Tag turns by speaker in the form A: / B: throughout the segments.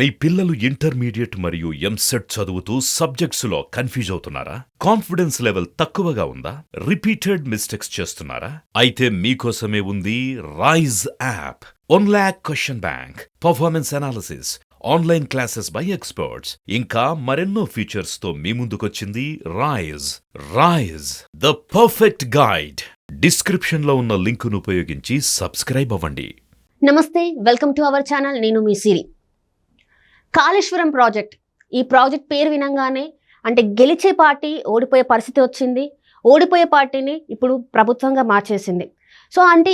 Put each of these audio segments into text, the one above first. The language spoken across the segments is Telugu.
A: మీ పిల్లలు ఇంటర్మీడియట్ మరియు ఎంసెట్ చదువుతూ సబ్జెక్ట్స్లో కన్ఫ్యూజ్ అవుతున్నారా? కాన్ఫిడెన్స్ లెవెల్ తక్కువగా ఉందా? రిపీటెడ్ మిస్టేక్స్ చేస్తున్నారా? అయితే మీకోసమే ఉంది Rise app. 1 lakh question bank, performance analysis, online classes by experts, ఇంకా మరెన్నో ఫీచర్స్ తో మీ ముందుకొచ్చింది Rise the perfect guide. Description లో ఉన్న లింకును ఉపయోగించి సబ్స్క్రైబ్ అవ్వండి.
B: నమస్తే, వెల్కమ్ టు అవర్ ఛానల్. నేను మీ సిరి. కాళేశ్వరం ప్రాజెక్ట్, ఈ ప్రాజెక్ట్ పేరు వినంగానే అంటే గెలిచే పార్టీ ఓడిపోయే పరిస్థితి వచ్చింది. ఓడిపోయే పార్టీని ఇప్పుడు ప్రభుత్వంగా మార్చేసింది. సో అంటే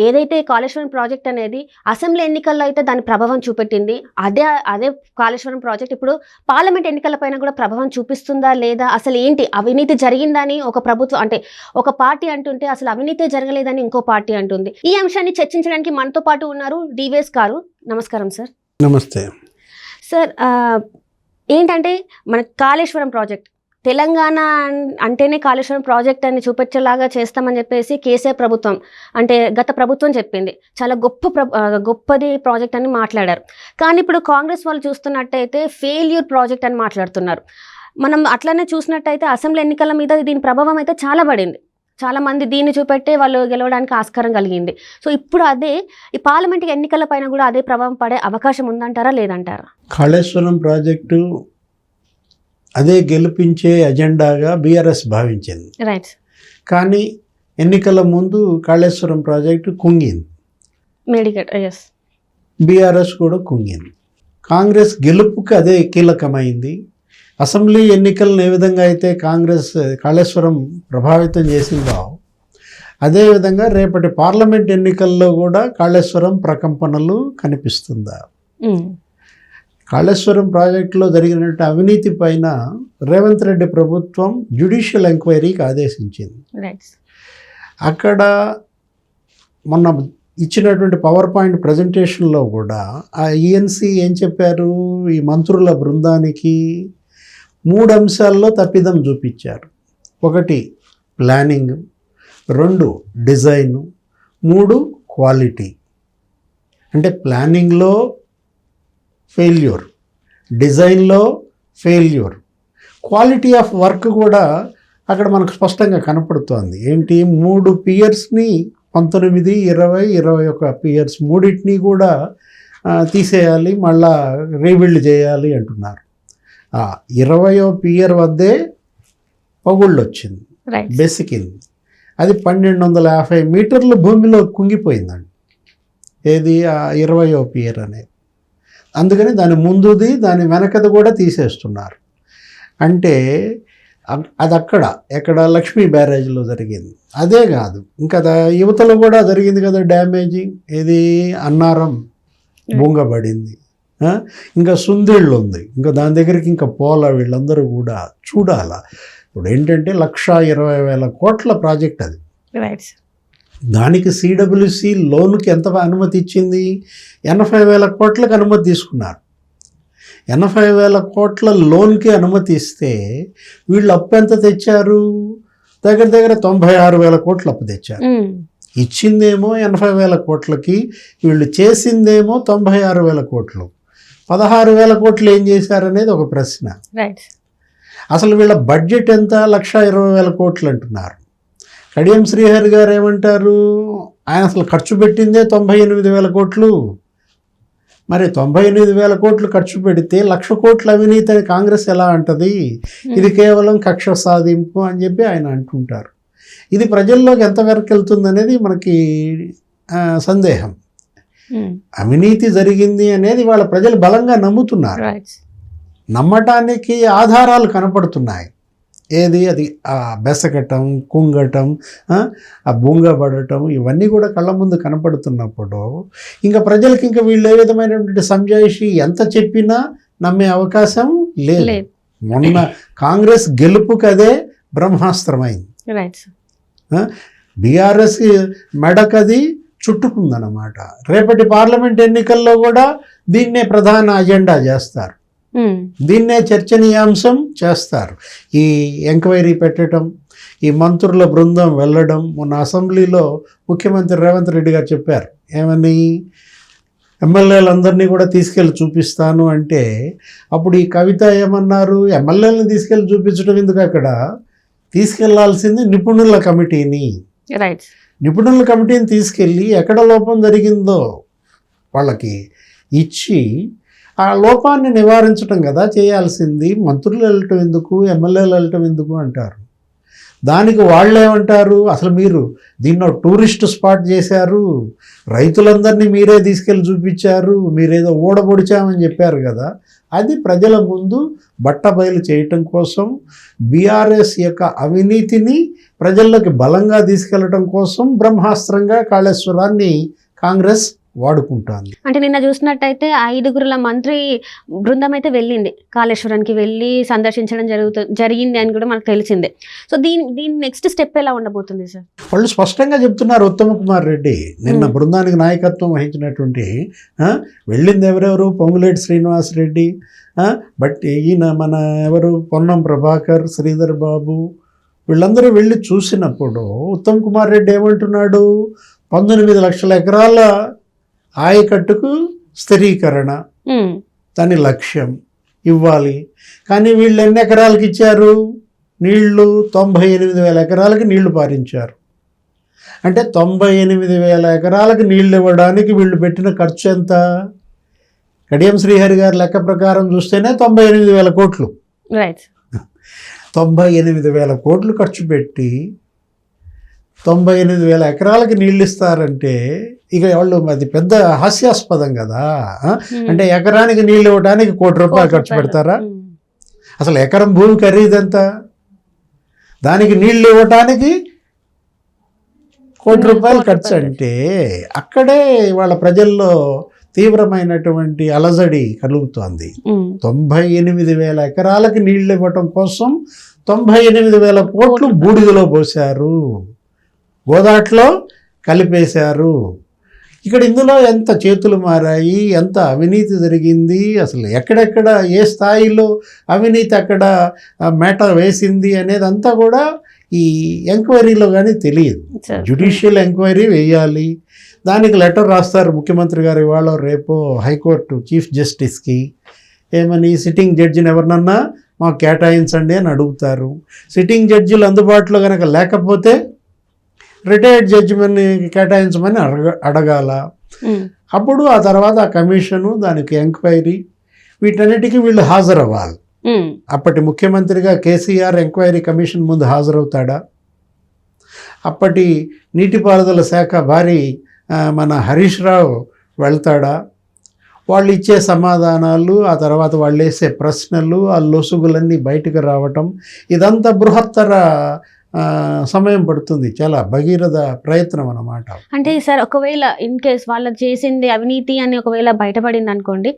B: ఏదైతే కాళేశ్వరం ప్రాజెక్ట్ అనేది అసెంబ్లీ ఎన్నికల్లో అయితే దాని ప్రభావం చూపెట్టింది, అదే కాళేశ్వరం ప్రాజెక్ట్ ఇప్పుడు పార్లమెంట్ ఎన్నికలపైన కూడా ప్రభావం చూపిస్తుందా లేదా, అసలు ఏంటి అవినీతి జరిగిందని ఒక ప్రభుత్వం అంటే ఒక పార్టీ అంటుంటే అసలు అవినీతి జరగలేదని ఇంకో పార్టీ అంటుంది. ఈ అంశాన్ని చర్చించడానికి మనతో పాటు ఉన్నారు డివిఎస్ గారు. నమస్కారం సార్.
C: నమస్తే
B: సార్. ఏంటంటే మన కాళేశ్వరం ప్రాజెక్ట్, తెలంగాణ అంటేనే కాళేశ్వరం ప్రాజెక్ట్ అని చూపించేలాగా చేస్తామని చెప్పేసి కేసీఆర్ ప్రభుత్వం అంటే గత ప్రభుత్వం చెప్పింది. చాలా గొప్పది ప్రాజెక్ట్ అని మాట్లాడారు. కానీ ఇప్పుడు కాంగ్రెస్ వాళ్ళు చూస్తున్నట్టయితే ఫెయిల్యూర్ ప్రాజెక్ట్ అని మాట్లాడుతున్నారు. మనం అట్లనే చూసినట్టయితే అసెంబ్లీ ఎన్నికల మీద దీని ప్రభావం అయితే చాలా పడింది. చాలామంది దీన్ని చూపెట్టే వాళ్ళు గెలవడానికి ఆస్కారం కలిగింది. సో ఇప్పుడు అదే ఈ పార్లమెంట్ ఎన్నికల పైన కూడా అదే ప్రభావం పడే అవకాశం ఉందంటారా లేదంటారా?
C: కాళేశ్వరం ప్రాజెక్టు అదే గెలిపించే అజెండాగా బీఆర్ఎస్ భావించింది.
B: రైట్.
C: కానీ ఎన్నికల ముందు కాళేశ్వరం ప్రాజెక్టు కుంగింది. బీఆర్ఎస్ కూడా కుంగింది. కాంగ్రెస్ గెలుపుకి అదే కీలకమైంది. అసెంబ్లీ ఎన్నికలను ఏ విధంగా అయితే కాంగ్రెస్ కాళేశ్వరం ప్రభావితం చేసిందో అదేవిధంగా రేపటి పార్లమెంట్ ఎన్నికల్లో కూడా కాళేశ్వరం ప్రకంపనలు కనిపిస్తుందా? కాళేశ్వరం ప్రాజెక్టులో జరిగినట్టు అవినీతి పైన రేవంత్ రెడ్డి ప్రభుత్వం జ్యుడిషియల్ ఎంక్వైరీకి ఆదేశించింది. అక్కడ మొన్న ఇచ్చినటువంటి పవర్ పాయింట్ ప్రజెంటేషన్లో కూడా ఆ ఈఎన్సీ ఏం చెప్పారు, ఈ మంత్రుల బృందానికి 3 అంశాల్లో తప్పిదం చూపించారు. 1 ప్లానింగ్, 2 డిజైను, 3 క్వాలిటీ. అంటే ప్లానింగ్లో ఫెయిల్యూర్, డిజైన్లో ఫెయిల్యూర్, క్వాలిటీ ఆఫ్ వర్క్ కూడా అక్కడ మనకు స్పష్టంగా కనపడుతోంది. ఏంటి, 3 పియర్స్ని 19, 20, 21 పియర్స్ మూడింటిని కూడా తీసేయాలి, మళ్ళా రీబిల్డ్ చేయాలి అంటున్నారు. 20వ పియర్ వద్దే పగుళ్ళు వచ్చింది, బెసికింది. అది 1250 మీటర్ల భూమిలో కుంగిపోయిందండి. ఏది, 20వ పియర్ అనేది. అందుకని దాని ముందుది దాని వెనకది కూడా తీసేస్తున్నారు. అంటే అది ఎక్కడ లక్ష్మీ బ్యారేజ్లో జరిగింది. అదే కాదు, ఇంకా యువతలో కూడా జరిగింది కదా డ్యామేజింగ్. ఏది, అన్నారం బొంగబడింది, ఇంకా సుందేళ్ళు ఉంది, ఇంకా దాని దగ్గరికి ఇంకా పోలా. వీళ్ళందరూ కూడా చూడాలా. ఇప్పుడు ఏంటంటే 1,20,000 కోట్ల ప్రాజెక్ట్ అది. దానికి సిడబ్ల్యూసి లోన్కి ఎంత అనుమతి ఇచ్చింది? 80,000 కోట్లకు అనుమతి తీసుకున్నారు. 80,000 కోట్ల లోన్కి అనుమతి ఇస్తే వీళ్ళు అప్పు ఎంత తెచ్చారు? దగ్గర 96,000 కోట్లు అప్పు తెచ్చారు. ఇచ్చిందేమో 80,000 కోట్లకి, వీళ్ళు చేసిందేమో 96,000 కోట్లు. 16,000 కోట్లు ఏం చేశారనేది ఒక ప్రశ్న. అసలు వీళ్ళ బడ్జెట్ ఎంత? 1,20,000 కోట్లు అంటున్నారు. కడియం శ్రీహరి గారు ఏమంటారు, ఆయన అసలు ఖర్చు పెట్టిందే 98,000 కోట్లు. మరి 98,000 కోట్లు ఖర్చు పెడితే 1,00,000 కోట్ల అవినీతి అని కాంగ్రెస్ ఎలా అంటది? ఇది కేవలం కక్ష సాధింపు అని చెప్పి ఆయన అంటుంటారు. ఇది ప్రజల్లోకి ఎంతవరకు వెళ్తుంది అనేది మనకి సందేహం. అవినీతి జరిగింది అనేది వాళ్ళ ప్రజలు బలంగా నమ్ముతున్నారు. నమ్మటానికి ఆధారాలు కనపడుతున్నాయి. ఏది, అది బెసకటం, కుంగటం, ఆ బొంగబడటం, ఇవన్నీ కూడా కళ్ళ ముందు కనపడుతున్నప్పుడు ఇంకా ప్రజలకి ఇంకా వీళ్ళు ఏ విధమైనటువంటి సంజాయిషి ఎంత చెప్పినా నమ్మే అవకాశం లేదు. మొన్న కాంగ్రెస్ గెలుపుకి అదే బ్రహ్మాస్త్రమైంది. బీఆర్ఎస్ మెడకది చుట్టుకుందన్నమాట. రేపటి పార్లమెంట్ ఎన్నికల్లో కూడా దీన్నే ప్రధాన అజెండా చేస్తారు, దీన్నే చర్చనీయాంశం చేస్తారు. ఈ ఎంక్వైరీ పెట్టడం, ఈ మంత్రుల బృందం వెళ్ళడం. మొన్న అసెంబ్లీలో ముఖ్యమంత్రి రేవంత్ రెడ్డి గారు చెప్పారు, ఏమని, ఎమ్మెల్యేలందరినీ కూడా తీసుకెళ్ళి చూపిస్తాను అంటే అప్పుడు ఈ కవిత ఏమన్నారు, ఎమ్మెల్యేలను తీసుకెళ్ళి చూపించడం ఎందుకు, అక్కడ తీసుకెళ్లాల్సింది నిపుణుల కమిటీని.
B: రైట్.
C: నిపుణుల కమిటీని తీసుకెళ్ళి ఎక్కడ లోపం జరిగిందో వాళ్ళకి ఇచ్చి ఆ లోపాన్ని నివారించడం కదా చేయాల్సింది. మంత్రులు వెళ్ళటం ఎందుకు, ఎమ్మెల్యేలు వెళ్ళటం ఎందుకు అంటారు. దానికి వాళ్ళు ఏమంటారు, అసలు మీరు దీన్నో టూరిస్ట్ స్పాట్ చేశారు, రైతులందరినీ మీరే తీసుకెళ్ళి చూపించారు, మీరేదో ఊడబొడిచామని చెప్పారు కదా. అది ప్రజల ముందు బట్టబయలు చేయటం కోసం, బీఆర్ఎస్ యొక్క అవినీతిని ప్రజల్లోకి బలంగా తీసుకెళ్లటం కోసం బ్రహ్మాస్త్రంగా కాళేశ్వరాన్ని కాంగ్రెస్ వాడుకుంటాను.
B: అంటే నిన్న చూసినట్టయితే 5 మంత్రి బృందం అయితే వెళ్ళింది, కాళేశ్వరానికి వెళ్ళి సందర్శించడం జరిగింది అని కూడా మనకు తెలిసిందే. సో దీని నెక్స్ట్ స్టెప్ ఎలా ఉండబోతుంది సార్?
C: వాళ్ళు స్పష్టంగా చెప్తున్నారు. ఉత్తమ్ కుమార్ రెడ్డి నిన్న బృందానికి నాయకత్వం వహించినటువంటి వెళ్ళింది ఎవరెవరు, పొంగులేటి శ్రీనివాస్ రెడ్డి, బట్ ఈయన మన ఎవరు పొన్నం ప్రభాకర్, శ్రీధర్ బాబు, వీళ్ళందరూ వెళ్ళి చూసినప్పుడు ఉత్తమ్ కుమార్ రెడ్డి ఏమంటున్నాడు, 19 లక్షల ఎకరాల ఆయకట్టుకు స్థిరీకరణ దాని లక్ష్యం ఇవ్వాలి. కానీ వీళ్ళు ఎన్ని ఎకరాలకు ఇచ్చారు నీళ్లు? 98,000 ఎకరాలకి నీళ్లు పారించారు. అంటే 98,000 ఎకరాలకు నీళ్లు ఇవ్వడానికి వీళ్ళు పెట్టిన ఖర్చు ఎంత? కడియం శ్రీహరి గారి లెక్క ప్రకారం చూస్తేనే 98,000 కోట్లు. 98,000 కోట్లు ఖర్చు పెట్టి 98,000 ఎకరాలకి నీళ్ళు ఇస్తారంటే ఇక వాళ్ళు అది పెద్ద హాస్యాస్పదం కదా. అంటే ఎకరానికి నీళ్ళు ఇవ్వడానికి ₹1 కోటి ఖర్చు పెడతారా? అసలు ఎకరం భూమి ఖరీదంత, దానికి నీళ్ళు ఇవ్వటానికి ₹1 కోటి ఖర్చు. అంటే అక్కడే వాళ్ళ ప్రజల్లో తీవ్రమైనటువంటి అలజడి కలుగుతోంది. 98,000 ఎకరాలకి నీళ్ళు ఇవ్వటం కోసం 98,000 కోట్లు బూడిదలో పోశారు, గోదాట్లో కలిపేశారు. ఇక్కడ ఇందులో ఎంత చేతులు మారాయి, ఎంత అవినీతి జరిగింది, అసలు ఎక్కడెక్కడ ఏ స్థాయిలో అవినీతి అక్కడ మేట వేసింది అనేది అంతా కూడా ఈ ఎంక్వైరీలో కానీ తెలియదు. జ్యుడిషియల్ ఎంక్వైరీ వేయాలి, దానికి లెటర్ రాస్తారు ముఖ్యమంత్రి గారు ఇవాళ రేపు హైకోర్టు చీఫ్ జస్టిస్కి. ఏమని, సిట్టింగ్ జడ్జిని ఎవరినన్నా మాకు కేటాయించండి అని అడుగుతారు. సిట్టింగ్ జడ్జిలు అందుబాటులో కనుక లేకపోతే రిటైర్డ్ జడ్జిని కేటాయించమని అడగాల. అప్పుడు ఆ తర్వాత ఆ కమిషను, దానికి ఎంక్వైరీ, వీటన్నిటికీ వీళ్ళు హాజరవ్వాలి. అప్పటి ముఖ్యమంత్రిగా కేసీఆర్ ఎంక్వైరీ కమిషన్ ముందు హాజరవుతాడా? అప్పటి నీటిపారుదల శాఖ భారీ మన హరీష్ రావు వెళ్తాడా? వాళ్ళు ఇచ్చే సమాధానాలు, ఆ తర్వాత వాళ్ళు వేసే ప్రశ్నలు, ఆ లొసుగులన్నీ బయటకు రావటం, ఇదంతా బృహత్తర సమయం పడుతుంది. చాలా భగీరథ ప్రయత్నం అన్నమాట.
B: అంటే సార్, ఒకవేళ ఇన్ కేస్ వాళ్ళు చేసింది అవినీతి అని ఒకవేళ బయటపడింది అనుకోండి,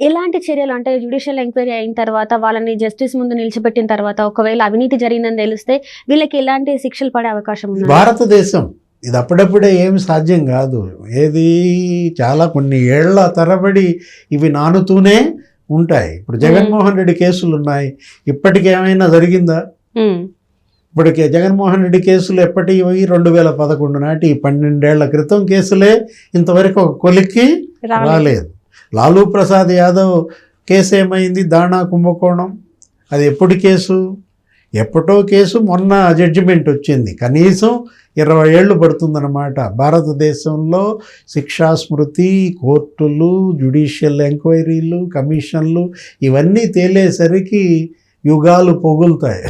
B: ఎలాంటి చర్యలు, అంటే జ్యుడిషియల్ ఎంక్వైరీ అయిన తర్వాత వాళ్ళని జస్టిస్ ముందు నిలిచిపెట్టిన తర్వాత ఒకవేళ అవినీతి జరిగిందని తెలిస్తే వీళ్ళకి ఎలాంటి శిక్షలు పడే అవకాశం ఉంది?
C: భారతదేశం ఇది అప్పుడప్పుడే ఏమి సాధ్యం కాదు. ఏది చాలా కొన్ని ఏళ్ల తరబడి ఇవి నానుతూనే ఉంటాయి. ఇప్పుడు జగన్మోహన్ రెడ్డి కేసులు ఉన్నాయి, ఇప్పటికేమైనా జరిగిందా? ఇప్పటికే జగన్మోహన్ రెడ్డి కేసులు ఎప్పటివి? 2011 నాటి 12 ఏళ్ల క్రితం కేసులే ఇంతవరకు ఒక కొలిక్కి రాలేదు. లాలూ ప్రసాద్ యాదవ్ కేసు ఏమైంది? దాణా కుంభకోణం, అది ఎప్పుడు కేసు? ఎప్పటో కేసు, మొన్న జడ్జిమెంట్ వచ్చింది. కనీసం 20 ఏళ్ళు పడుతుందన్నమాట. భారతదేశంలో శిక్షా స్మృతి, కోర్టులు, జ్యుడిషియల్ ఎంక్వైరీలు, కమిషన్లు ఇవన్నీ తేలేసరికి యుగాలు పొగులుతాయి.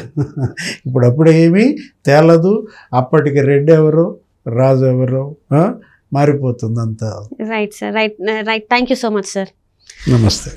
C: ఇప్పుడప్పుడు ఏమీ తేలదు. అప్పటికి రెడ్డి ఎవరో రాజు ఎవరో మారిపోతుంది అంతా.
B: Right sir, right. Thank you so much sir.
C: నమస్తే.